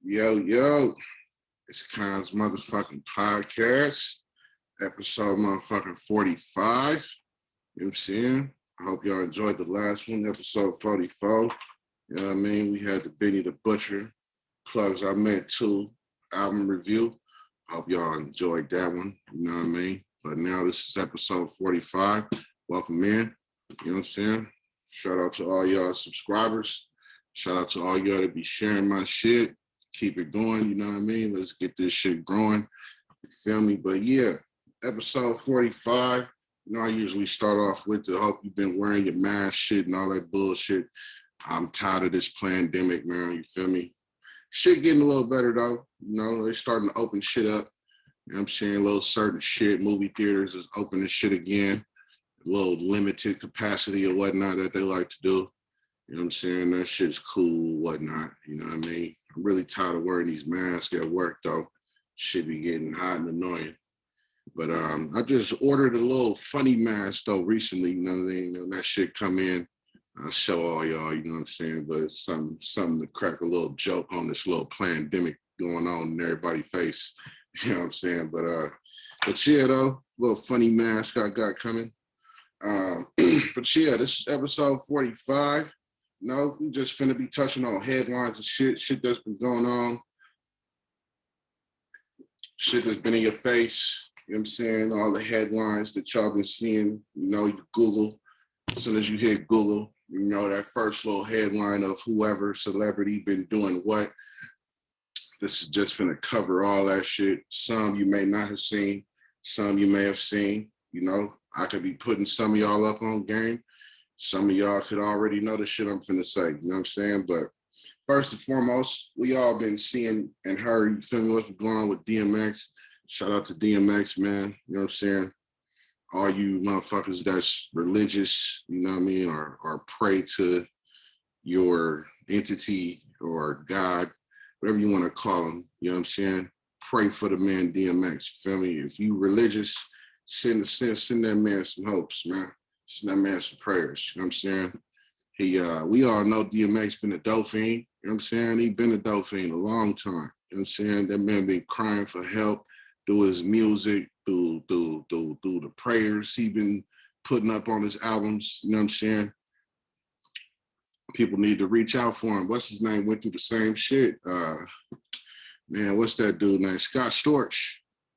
Yo, yo, it's Kons motherfucking podcast, episode motherfucking 45. You know what I'm saying? I hope y'all enjoyed the last one, episode 44. You know what I mean? We had the Benny the Butcher, Plugs I Meant To album review. Hope y'all enjoyed that one. You know what I mean? But now this is episode 45. Welcome in. You know what I'm saying? Shout out to all y'all subscribers. Shout out to all y'all that be sharing my shit. Keep it going, you know what I mean? Let's get this shit growing. You feel me? But yeah, episode 45. You know, I usually start off with the hope you've been wearing your mask shit and all that bullshit. I'm tired of this pandemic, man. You feel me? Shit getting a little better though. You know, they're starting to open shit up. You know what I'm saying? A little certain shit. Movie theaters is opening shit again. A little limited capacity or whatnot that they like to do. You know what I'm saying? That shit's cool, whatnot. You know what I mean? I'm really tired of wearing these masks at work though. Shit be getting hot and annoying. But I just ordered a little funny mask though recently, you know what I mean? When that shit come in, I'll show all y'all, you know what I'm saying? But it's something to crack a little joke on this little pandemic going on in everybody's face. You know what I'm saying? But yeah though, little funny mask I got coming. But yeah, this is episode 45. No, we just finna be touching on headlines and shit that's been going on, shit that's been in your face. You know what I'm saying? All the headlines that y'all been seeing, you know, you Google. As soon as you hit Google, you know, that first little headline of whoever celebrity been doing what. This is just finna cover all that shit. Some you may not have seen, some you may have seen. You know, I could be putting some of y'all up on game. Some of y'all could already know the shit I'm finna say, you know what I'm saying? But first and foremost, we all been seeing and heard, you feel me, what's going on with DMX. Shout out to DMX, man, you know what I'm saying? All you motherfuckers that's religious, you know what I mean, or pray to your entity or God, whatever you want to call him, you know what I'm saying? Pray for the man DMX, you feel me? If you religious, send that man some hopes, man. Send that man some prayers, you know what I'm saying? We all know DMX been a dope fiend, you know what I'm saying? He been a dope fiend a long time, you know what I'm saying? That man been crying for help through his music, through the prayers he been putting up on his albums, you know what I'm saying? People need to reach out for him. What's his name? Went through the same shit. Man, what's that dude named Scott Storch?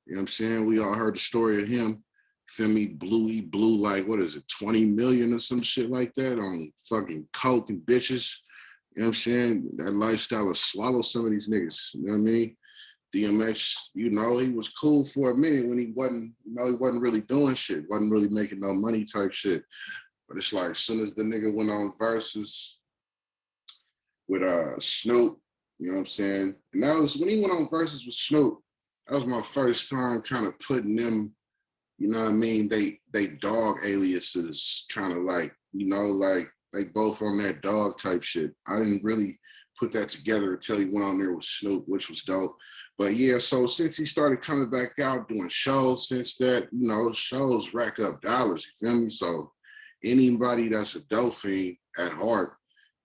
You know what I'm saying? We all heard the story of him. Feel me? He blew like, what is it, 20 million or some shit like that on fucking coke and bitches. You know what I'm saying? That lifestyle will swallow some of these niggas. You know what I mean? DMX, you know, he was cool for a minute when he wasn't really doing shit, wasn't really making no money type shit. But it's like, as soon as the nigga went on verses with Snoop, you know what I'm saying? And that was when he went on verses with Snoop, that was my first time kind of putting them, you know what I mean? They dog aliases kind of like, you know, like they both on that dog type shit. I didn't really put that together until he went on there with Snoop, which was dope. But yeah, so since he started coming back out doing shows, since that, you know, shows rack up dollars, you feel me? So anybody that's a dope fiend at heart,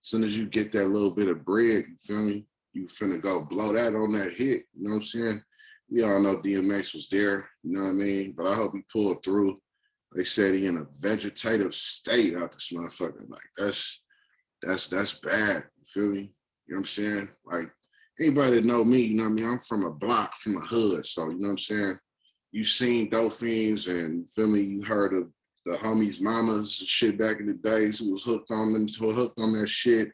as soon as you get that little bit of bread, you feel me? You finna go blow that on that hit, you know what I'm saying? We all know DMX was there, you know what I mean? But I hope he pulled through. They said he in a vegetative state out this motherfucker. Like that's bad. You feel me? You know what I'm saying? Like anybody that know me, you know what I mean? I'm from a block, from a hood. So you know what I'm saying? You seen dope fiends and you feel me, you heard of the homies' mamas and shit back in the days who was hooked on that shit.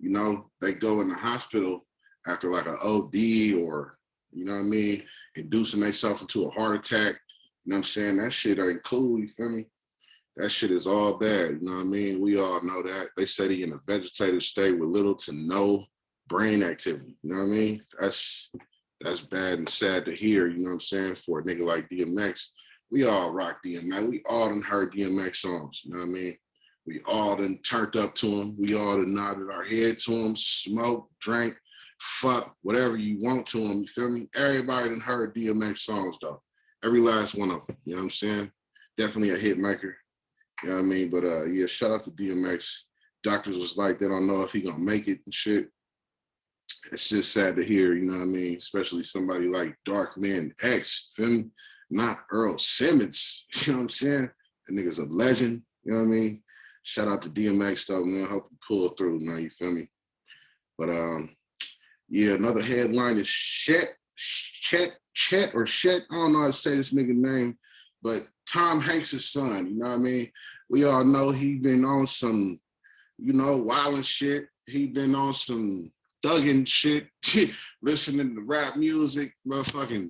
You know, they go in the hospital after like an OD or, you know what I mean, inducing themselves into a heart attack. You know what I'm saying? That shit ain't cool, you feel me? That shit is all bad, you know what I mean? We all know that. They said he in a vegetative state with little to no brain activity, you know what I mean? That's bad and sad to hear, you know what I'm saying, for a nigga like DMX. We all rock DMX. We all done heard DMX songs, you know what I mean? We all done turned up to him. We all done nodded our head to him, smoked, drank, fuck, whatever you want to him, you feel me? Everybody done heard DMX songs though. Every last one of them, you know what I'm saying? Definitely a hit maker, you know what I mean? But yeah, shout out to DMX. Doctors was like, they don't know if he gonna make it and shit. it's just sad to hear, you know what I mean? Especially somebody like Dark Man X, feel me? Not Earl Simmons, you know what I'm saying? That nigga's a legend, you know what I mean? Shout out to DMX though, man. Hope you pull through, man, you feel me? But yeah, another headline is Chet or Chet, I don't know how to say this nigga name, but Tom Hanks' son, you know what I mean? We all know he been on some, you know, wilding shit. He been on some thugging shit, listening to rap music, motherfucking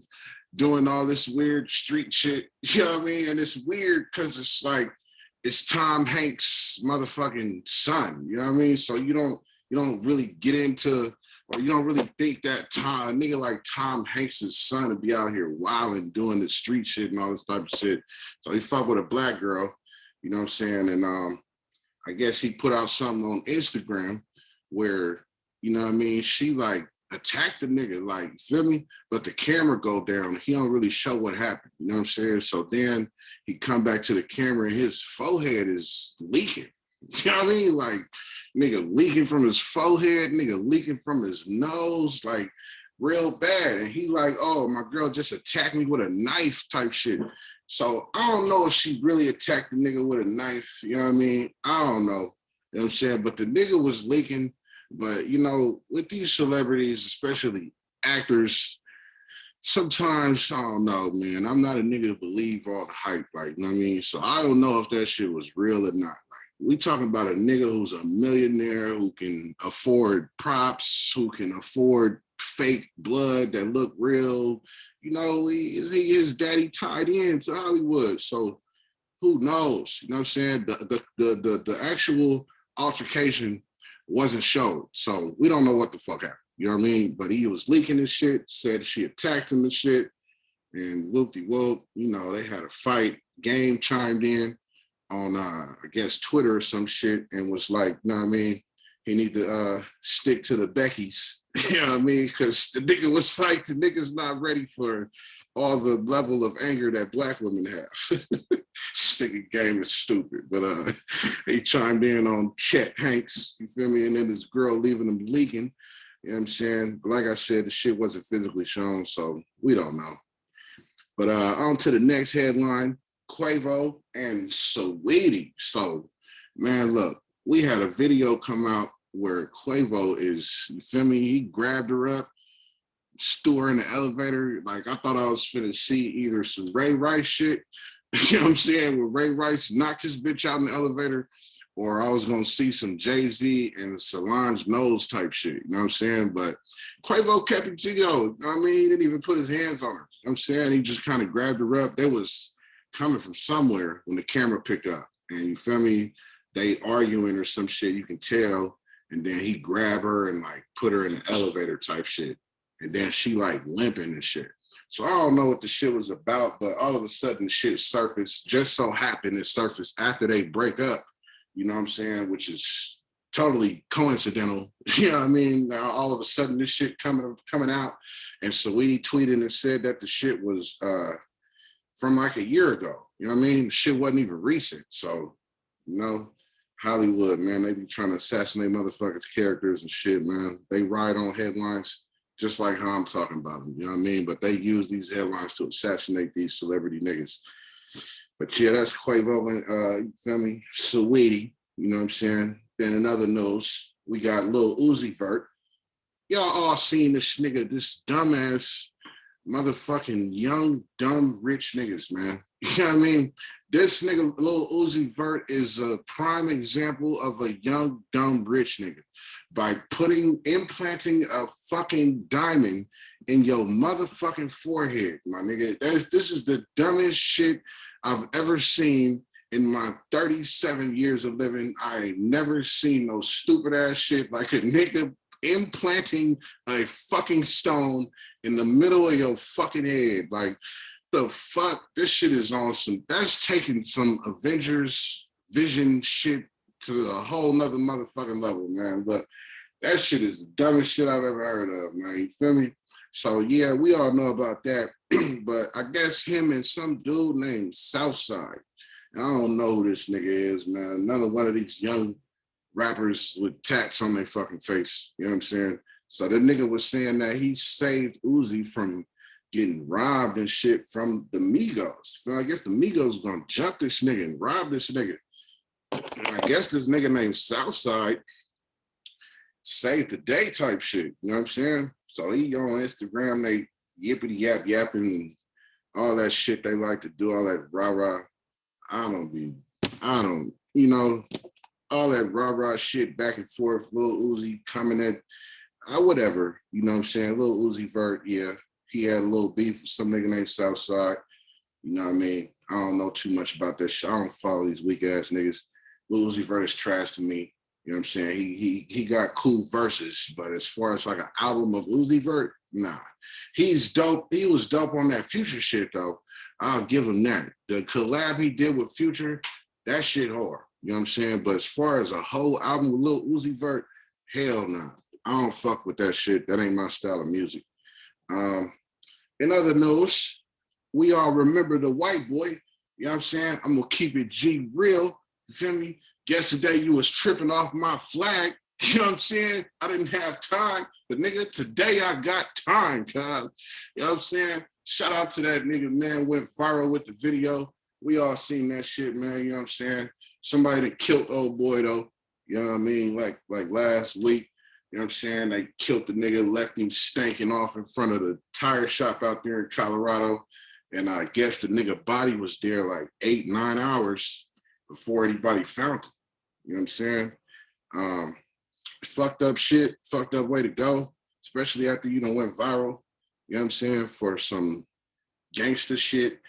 doing all this weird street shit. You know what I mean? And it's weird because it's like it's Tom Hanks' motherfucking son. You know what I mean? So you don't really get into, or you don't really think that a nigga like Tom Hanks' son would be out here wilding, doing the street shit and all this type of shit. So he fucked with a black girl, you know what I'm saying? And I guess he put out something on Instagram where, you know what I mean, she like attacked the nigga, like, feel me? But the camera go down. He don't really show what happened, you know what I'm saying? So then he come back to the camera and his forehead is leaking. You know what I mean? Like, nigga leaking from his forehead, nigga leaking from his nose, like real bad. And he like, oh, my girl just attacked me with a knife type shit. So I don't know if she really attacked the nigga with a knife, you know what I mean? I don't know, you know what I'm saying? But the nigga was leaking. But, you know, with these celebrities, especially actors, sometimes, I don't know, man. I'm not a nigga to believe all the hype, like, you know what I mean? So I don't know if that shit was real or not. We talking about a nigga who's a millionaire, who can afford props, who can afford fake blood that look real. You know, his daddy tied in to Hollywood. So who knows? You know what I'm saying? The actual altercation wasn't shown. So we don't know what the fuck happened. You know what I mean? But he was leaking his shit, said she attacked him and shit. And whoop-de-whoop, you know, they had a fight. Game chimed in on I guess Twitter or some shit and was like, you know what I mean, he need to stick to the Beckys. You know what I mean? Because the nigga was like, the nigga's not ready for all the level of anger that black women have. This nigga game is stupid. But he chimed in on Chet Hanks, you feel me? And then this girl leaving him leaking. You know what I'm saying? But like I said, the shit wasn't physically shown, so we don't know. But on to the next headline. Quavo and Saweetie. So, man, look, we had a video come out where Quavo is, you feel me? He grabbed her up, threw her in the elevator. Like, I thought I was finna see either some Ray Rice shit, you know what I'm saying, where Ray Rice knocked his bitch out in the elevator, or I was gonna see some Jay-Z and Solange Knowles type shit, you know what I'm saying? But Quavo kept it to go. You know what I mean? He didn't even put his hands on her. You know what I'm saying? He just kind of grabbed her up. There was coming from somewhere when the camera picked up, and you feel me, they arguing or some shit, you can tell, and then he grabbed her and like put her in the elevator type shit, and then she like limping and shit. So I don't know what the shit was about, but all of a sudden shit surfaced. Just so happened it surfaced after they break up, you know what I'm saying, which is totally coincidental. You know what I mean? Now all of a sudden this shit coming out, and Saweetie tweeted and said that the shit was from like a year ago. You know what I mean? Shit wasn't even recent. So, you know, Hollywood, man, they be trying to assassinate motherfuckers' characters and shit, man. They ride on headlines just like how I'm talking about them. You know what I mean? But they use these headlines to assassinate these celebrity niggas. But yeah, that's Quavo and, you feel me? Saweetie, you know what I'm saying? Then in other news, we got Lil Uzi Vert. Y'all all seen this nigga, this dumbass motherfucking young, dumb, rich niggas, man. You know what I mean? This nigga, Lil Uzi Vert, is a prime example of a young, dumb, rich nigga by implanting a fucking diamond in your motherfucking forehead, my nigga. This is the dumbest shit I've ever seen in my 37 years of living. I ain't never seen no stupid ass shit like a nigga implanting a fucking stone in the middle of your fucking head. Like, the fuck? This shit is on some, that's taking some Avengers Vision shit to a whole nother motherfucking level, man. But that shit is the dumbest shit I've ever heard of, man. You feel me? So yeah, we all know about that. But I guess him and some dude named Southside. I don't know who this nigga is, man. Another one of these young rappers with tats on their fucking face. You know what I'm saying? So the nigga was saying that he saved Uzi from getting robbed and shit from the Migos. So I guess the Migos gonna jump this nigga and rob this nigga. And I guess this nigga named Southside saved the day type shit. You know what I'm saying? So he on Instagram, they yippity yap yapping all that shit they like to do, all that rah-rah. You know, all that rah-rah shit back and forth, Lil Uzi coming at, whatever, you know what I'm saying? Lil Uzi Vert, yeah, he had a little beef with some nigga named Southside, you know what I mean? I don't know too much about that shit. I don't follow these weak ass niggas. Lil Uzi Vert is trash to me, you know what I'm saying? He got cool verses, but as far as like an album of Uzi Vert, nah. He's dope. He was dope on that Future shit though. I'll give him that. The collab he did with Future, that shit hard. You know what I'm saying? But as far as a whole album with Lil Uzi Vert, hell nah. I don't fuck with that shit. That ain't my style of music. In other news, we all remember the white boy. You know what I'm saying? I'm gonna keep it G real. You feel me? Yesterday you was tripping off my flag. You know what I'm saying? I didn't have time. But nigga, today I got time, cuz. You know what I'm saying? Shout out to that nigga, man. Went viral with the video. We all seen that shit, man. You know what I'm saying? Somebody that killed old boy, though. You know what I mean? Like last week. You know what I'm saying? They killed the nigga, left him stanking off in front of the tire shop out there in Colorado. And I guess the nigga body was there like 8-9 hours before anybody found him. You know what I'm saying? Fucked up shit, fucked up way to go, especially after you done went viral, you know what I'm saying, for some gangster shit,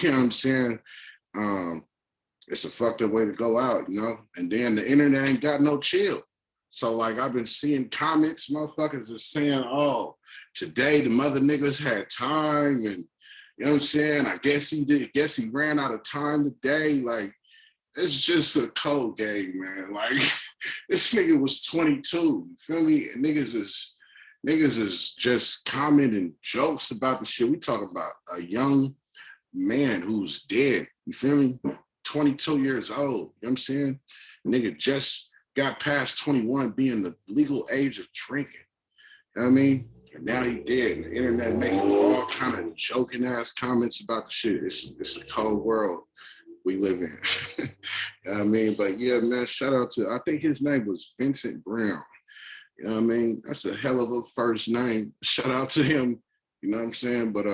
you know what I'm saying? It's a fucked up way to go out, you know? And then the internet ain't got no chill. So like I've been seeing comments, motherfuckers are saying, oh, today the mother niggas had time and you know what I'm saying? I guess he ran out of time today. Like, it's just a cold game, man. Like, this nigga was 22, you feel me? And niggas is just commenting jokes about the shit. We talking about a young man who's dead, you feel me? 22 years old, you know what I'm saying? Nigga just got past 21 being the legal age of drinking, you know what I mean? And now he dead, and the internet making all kind of joking ass comments about the shit. It's a cold world we live in. You know what I mean? But yeah, man, shout out to, I think his name was Vincent Brown. You know what I mean? That's a hell of a first name. Shout out to him, you know what I'm saying? But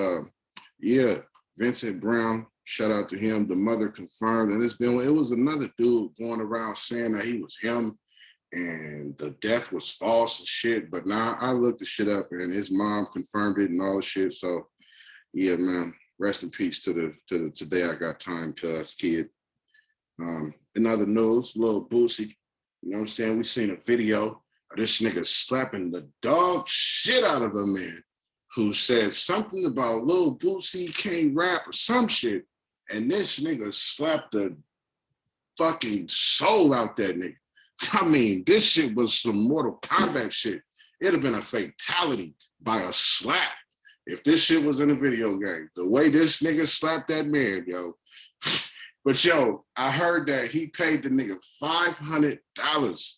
yeah, Vincent Brown, shout out to him. The mother confirmed, and it was another dude going around saying that he was him and the death was false and shit. But now I looked the shit up and his mom confirmed it and all the shit. So yeah, man, rest in peace to the today I got time cuz kid. In other news, Lil Boosie, you know what I'm saying? We seen a video of this nigga slapping the dog shit out of a man who said something about Lil Boosie can't rap or some shit. And this nigga slapped the fucking soul out that nigga. I mean, this shit was some Mortal Kombat shit. It'd have been a fatality by a slap if this shit was in a video game. The way this nigga slapped that man, yo. But yo, I heard that he paid the nigga $500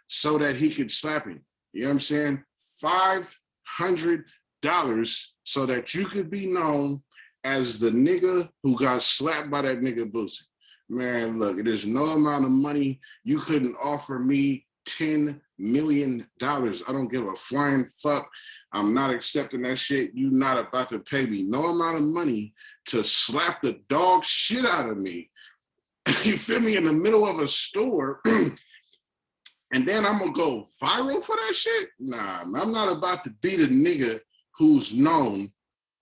so that he could slap him. You know what I'm saying? $500 so that you could be known as the nigga who got slapped by that nigga Boosie. Man, look, there's no amount of money you couldn't offer me $10 million. I don't give a flying fuck. I'm not accepting that shit. You not about to pay me no amount of money to slap the dog shit out of me. You feel me? In the middle of a store. And then I'm gonna go viral for that shit? Nah, I'm not about to be the nigga who's known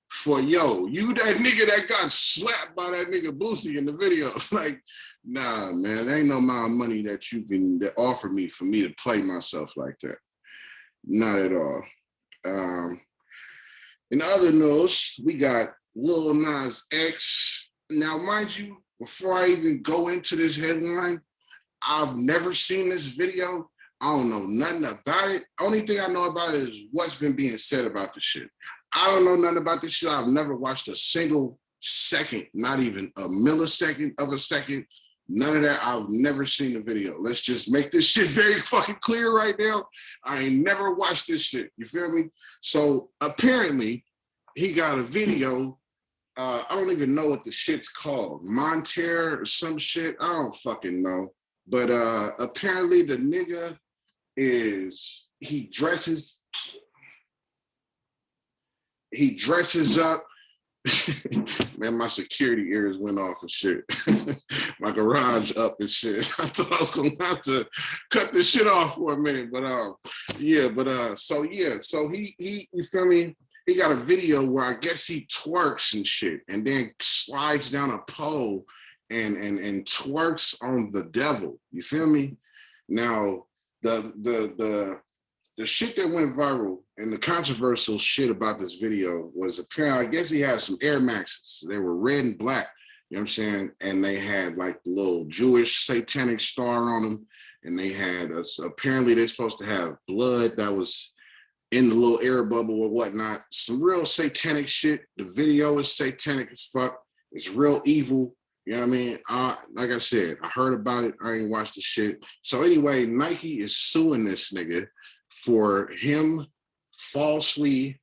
for, yo, you that nigga that got slapped by that nigga Boosie in the video. Like, nah, man, there ain't no amount of money that you can offer me for me to play myself like that. Not at all. In other news, we got Lil Nas X. Now, mind you, before I even go into this headline, I've never seen this video. I don't know nothing about it. Only thing I know about it is what's been being said about the shit. I don't know nothing about this shit. I've never watched a single second, not even a millisecond of a second None of that. I've never seen the video. Let's just make this shit very fucking clear right now. I ain't never watched this shit. You feel me? So apparently he got a video. I don't even know what the shit's called. Monterre or some shit. I don't fucking know. But apparently the nigga he dresses up. Man, my security ears went off and shit. My garage up and shit. I thought I was gonna have to cut this shit off for a minute, but so he you feel me? He got a video where I guess he twerks and shit, and then slides down a pole and twerks on the devil. You feel me? Now the shit that went viral and the controversial shit about this video was apparently, I guess he had some Air Maxes. They were red and black, you know what I'm saying? And they had like the little Jewish satanic star on them. And they had, apparently they're supposed to have blood that was in the little air bubble or whatnot. Some real satanic shit. The video is satanic as fuck. It's real evil. You know what I mean? Like I said, I heard about it. I ain't watched the shit. So anyway, Nike is suing this nigga for him falsely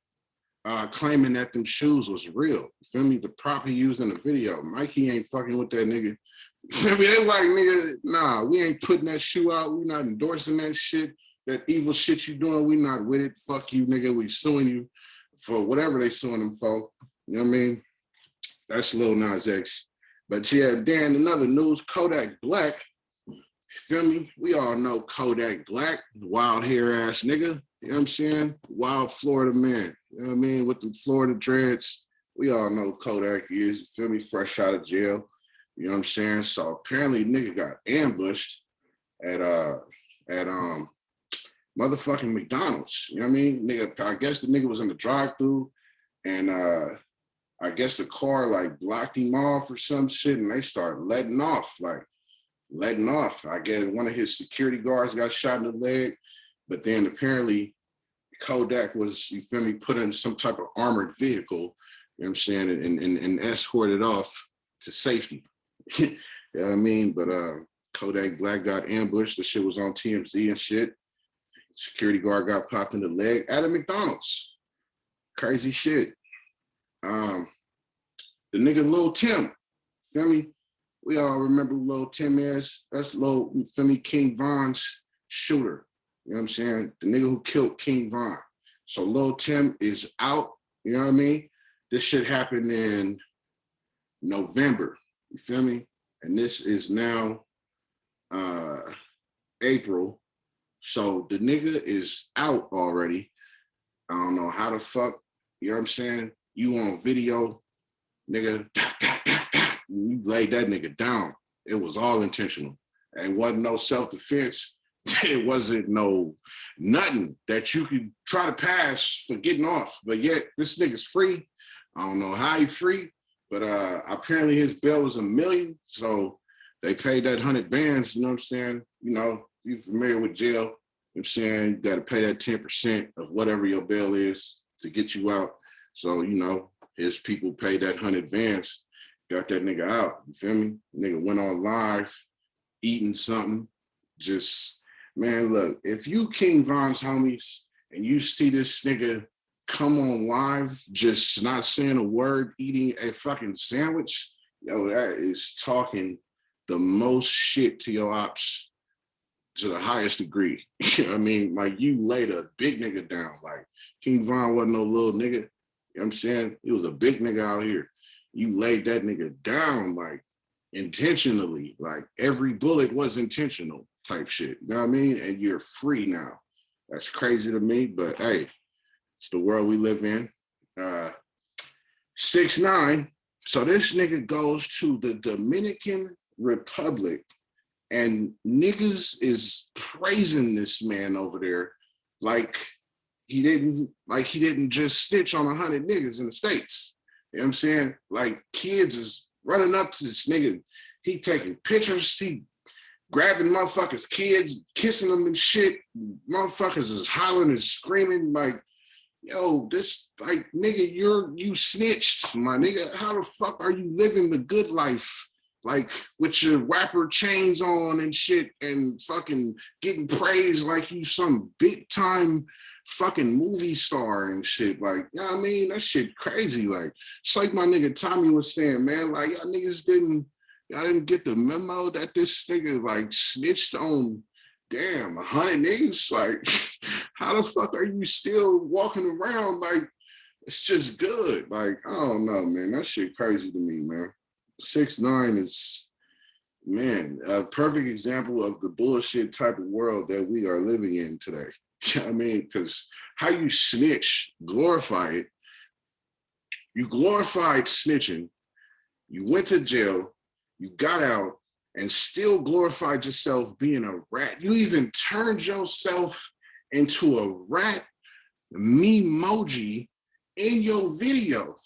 claiming that them shoes was real. You feel me? The prop he used in the video. Nike ain't fucking with that nigga. You feel me? They like, nigga, nah, we ain't putting that shoe out. We not endorsing that shit. That evil shit you doing, we not with it. Fuck you, nigga. We suing you for whatever they suing them for. You know what I mean? That's Lil Nas X. But yeah, then another news, Kodak Blacc. Feel me? We all know Kodak Blacc, wild hair ass nigga. You know what I'm saying? Wild Florida man. You know what I mean? With the Florida dreads. We all know Kodak is. You feel me? Fresh out of jail. You know what I'm saying? So apparently nigga got ambushed at motherfucking McDonald's. You know what I mean? Nigga, I guess the nigga was in the drive-thru and I guess the car like blocked him off or some shit and they started letting off. I guess one of his security guards got shot in the leg, but then apparently Kodak was, you feel me, put in some type of armored vehicle, you know what I'm saying, and escorted off to safety. You know what I mean? But Kodak Blacc got ambushed. The shit was on TMZ and shit. Security guard got popped in the leg at a McDonald's. Crazy shit. The nigga Lil Tim, feel me? We all remember who Lil Tim is. That's Lil, feel me, King Von's shooter. You know what I'm saying? The nigga who killed King Von. So Lil Tim is out, you know what I mean? This shit happened in November, you feel me? And this is now April. So the nigga is out already. I don't know how the fuck, you know what I'm saying? You on video, nigga, you laid that nigga down. It was all intentional. It wasn't no self-defense. It wasn't no nothing that you could try to pass for getting off. But yet this nigga's free. I don't know how he free, but apparently his bail was $1 million. So they paid that 100 bands, you know what I'm saying? You know, you familiar with jail, you know what I'm saying? You got to pay that 10% of whatever your bail is to get you out. So, you know, his people paid that 100 bands, got that nigga out, you feel me? Nigga went on live, eating something, just, man, look, if you King Von's homies and you see this nigga come on live, just not saying a word, eating a fucking sandwich, yo, that is talking the most shit to your ops to the highest degree. You know what I mean? Like, you laid a big nigga down. Like, King Von wasn't no little nigga. You know what I'm saying? He was a big nigga out here. You laid that nigga down, like, intentionally. Like, every bullet was intentional type shit. You know what I mean? And you're free now. That's crazy to me, but hey, it's the world we live in. 6ix9ine. So this nigga goes to the Dominican Republic and niggas is praising this man over there like he didn't just snitch on 100 niggas in the States. You know what I'm saying? Like, kids is running up to this nigga. He taking pictures. He grabbing motherfuckers' kids, kissing them and shit. Motherfuckers is hollering and screaming like, yo, this, like, nigga, you snitched, my nigga. How the fuck are you living the good life like with your rapper chains on and shit and fucking getting praised like you some big time fucking movie star and shit. Like, you know what I mean? That shit crazy. Like, it's like my nigga Tommy was saying, man, like y'all didn't get the memo that this nigga like snitched on damn 100 niggas. Like, how the fuck are you still walking around like it's just good? Like, I don't know, man. That shit crazy to me, man. 6ix9ine is, man, a perfect example of the bullshit type of world that we are living in today. You know what I mean? Because how you snitch, glorify it. You glorified snitching. You went to jail. You got out and still glorified yourself being a rat. You even turned yourself into a rat memoji in your video.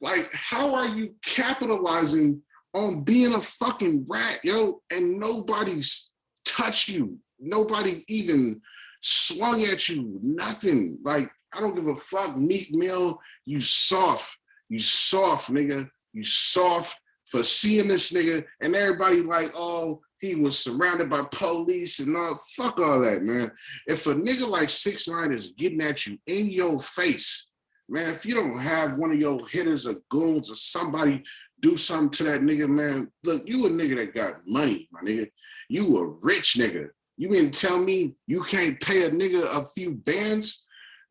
Like, how are you capitalizing on being a fucking rat, yo? And nobody's touched you. Nobody even swung at you, nothing. Like, I don't give a fuck, Meek Mill, you soft, nigga. You soft for seeing this nigga and everybody like, oh, he was surrounded by police and all. Fuck all that, man. If a nigga like 6ix9ine is getting at you in your face, man, if you don't have one of your hitters or goons or somebody do something to that nigga, man, look, you a nigga that got money, my nigga. You a rich nigga. You mean to tell me you can't pay a nigga a few bands,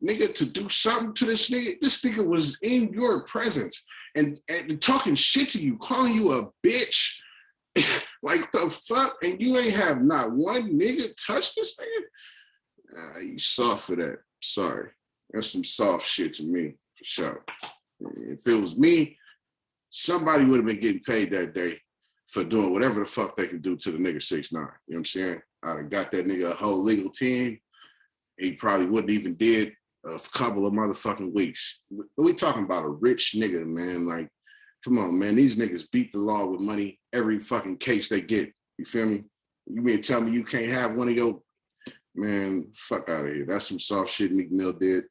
nigga, to do something to this nigga? This nigga was in your presence and talking shit to you, calling you a bitch. Like the fuck? And you ain't have not one nigga touch this nigga? You soft for that. Sorry. That's some soft shit to me, for sure. If it was me, somebody would have been getting paid that day for doing whatever the fuck they can do to the nigga 6ix9ine. You know what I'm saying? I'd have got that nigga a whole legal team. He probably wouldn't even did a couple of motherfucking weeks. We talking about a rich nigga, man. Like, come on, man. These niggas beat the law with money every fucking case they get. You feel me? You mean tell me you can't have one of your, man, fuck out of here. That's some soft shit Meek Mill did.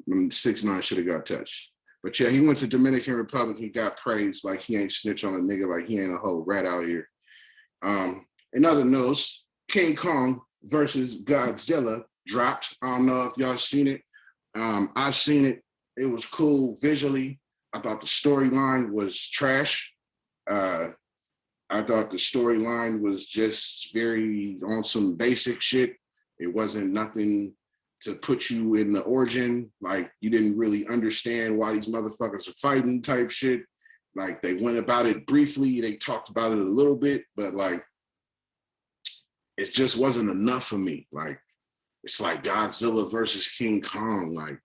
6ix9ine should have got touched. But yeah, he went to Dominican Republic. He got praised like he ain't snitch on a nigga, like he ain't a whole rat out here. In other news, King Kong versus Godzilla dropped. I don't know if y'all seen it. I seen it. It was cool visually. I thought the storyline was trash. I thought the storyline was just very on some basic shit. It wasn't nothing to put you in the origin. Like, you didn't really understand why these motherfuckers are fighting type shit. Like, they went about it briefly. They talked about it a little bit, but like, it just wasn't enough for me. Like, it's like Godzilla versus King Kong. Like,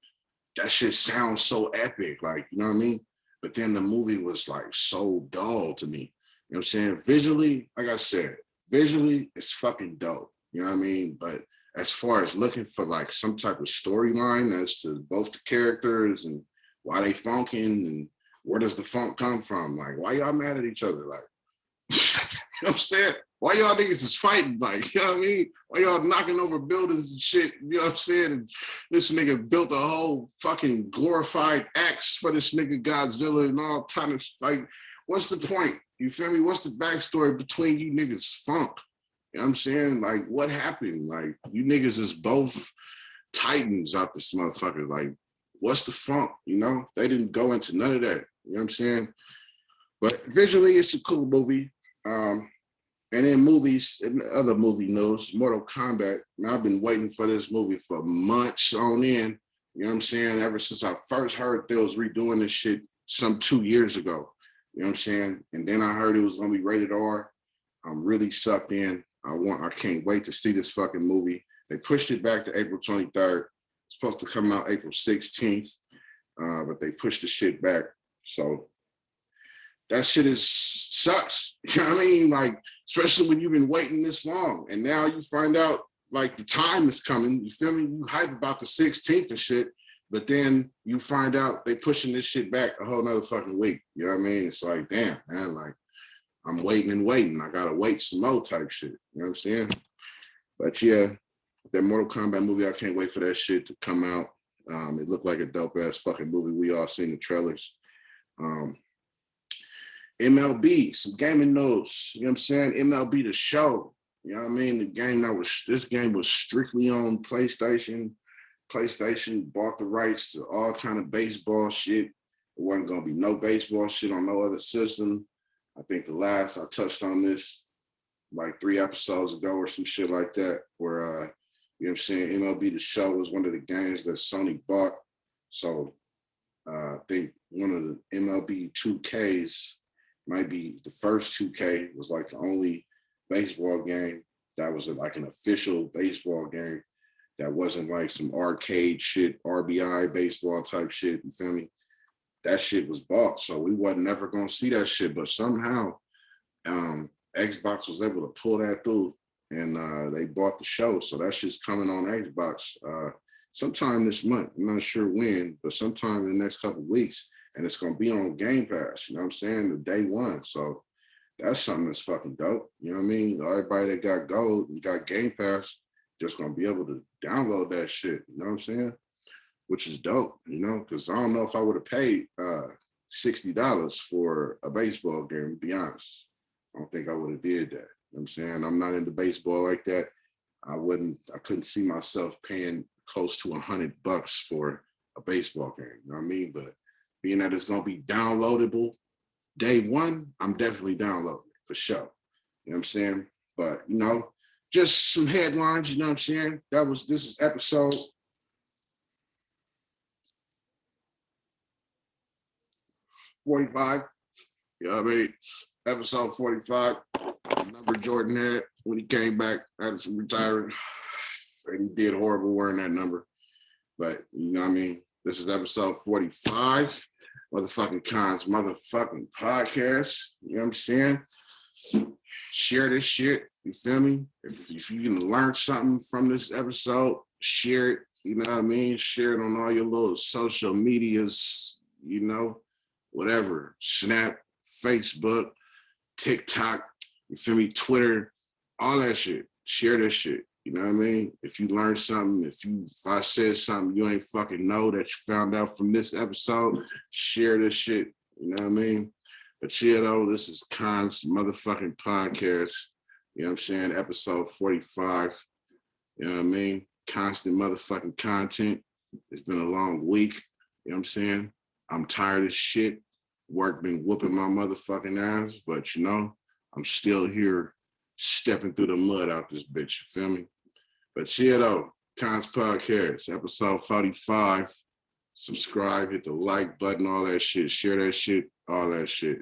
that shit sounds so epic. Like, you know what I mean? But then the movie was like so dull to me. You know what I'm saying? Visually, like I said, visually, it's fucking dope. You know what I mean? But as far as looking for like some type of storyline as to both the characters and why they funking and where does the funk come from? Like, why y'all mad at each other? Like, you know what I'm saying? Why y'all niggas is fighting? Like, you know what I mean? Why y'all knocking over buildings and shit? You know what I'm saying? And this nigga built a whole fucking glorified axe for this nigga Godzilla and all kind of, like, what's the point? You feel me? What's the backstory between you niggas funk? You know what I'm saying? Like, what happened? Like, you niggas is both titans out this motherfucker. Like, what's the funk? You know? They didn't go into none of that. You know what I'm saying? But visually, it's a cool movie. And in movies, in other movie news, Mortal Kombat, and I've been waiting for this movie for months on end. You know what I'm saying? Ever since I first heard they was redoing this shit some 2 years ago. You know what I'm saying? And then I heard it was gonna be rated R. I'm really sucked in. I can't wait to see this fucking movie. They pushed it back to April 23rd. It's supposed to come out April 16th, but they pushed the shit back. So that shit sucks. You know what I mean? Like, especially when you've been waiting this long and now you find out like the time is coming. You feel me? You hype about the 16th and shit, but then you find out they pushing this shit back a whole nother fucking week. You know what I mean? It's like, damn, man, like, I'm waiting and waiting. I gotta wait some more type shit. You know what I'm saying? But yeah, that Mortal Kombat movie, I can't wait for that shit to come out. It looked like a dope ass fucking movie. We all seen the trailers. MLB, some gaming notes. You know what I'm saying? MLB the show. You know what I mean? This game was strictly on PlayStation. PlayStation bought the rights to all kind of baseball shit. It wasn't gonna be no baseball shit on no other system. I think the last I touched on this like 3 episodes ago or some shit like that, where you know what I'm saying, MLB the show was one of the games that Sony bought. So I think one of the MLB 2Ks might be the first 2K was like the only baseball game that was like an official baseball game that wasn't like some arcade shit, RBI baseball type shit. You feel me? That shit was bought, so we wasn't never gonna see that shit. But somehow, Xbox was able to pull that through, and they bought the show. So that shit's coming on Xbox sometime this month. I'm not sure when, but sometime in the next couple of weeks, and it's gonna be on Game Pass. You know what I'm saying? The day one. So that's something that's fucking dope. You know what I mean? Everybody that got gold and got Game Pass just gonna be able to download that shit. You know what I'm saying? Which is dope, you know, because I don't know if I would have paid $60 for a baseball game, to be honest. I don't think I would have did that. You know what I'm saying? I'm not into baseball like that. I couldn't see myself paying close to $100 for a baseball game. You know what I mean? But being that it's gonna be downloadable day one, I'm definitely downloading it for sure. You know what I'm saying? But you know, just some headlines, you know what I'm saying? This is episode 45. You know what I mean? Episode 45. The number Jordan had when he came back out of some retirement. And he did horrible wearing that number. But you know what I mean? This is episode 45. Motherfucking Kons motherfucking podcast. You know what I'm saying? Share this shit. You feel me? If you can learn something from this episode, share it. You know what I mean? Share it on all your little social medias, you know, whatever. Snap, Facebook, TikTok, you feel me? Twitter, all that shit. Share this shit. You know what I mean? If you learned something, if I said something you ain't fucking know that you found out from this episode, share this shit. You know what I mean? But yeah, though, this is Kons motherfucking podcast. You know what I'm saying? Episode 45. You know what I mean? Constant motherfucking content. It's been a long week. You know what I'm saying? I'm tired of shit. Work been whooping my motherfucking ass, but you know, I'm still here stepping through the mud out this bitch. You feel me? But yeah, though, Kons podcast, episode 45. Subscribe, hit the like button, all that shit. Share that shit, all that shit.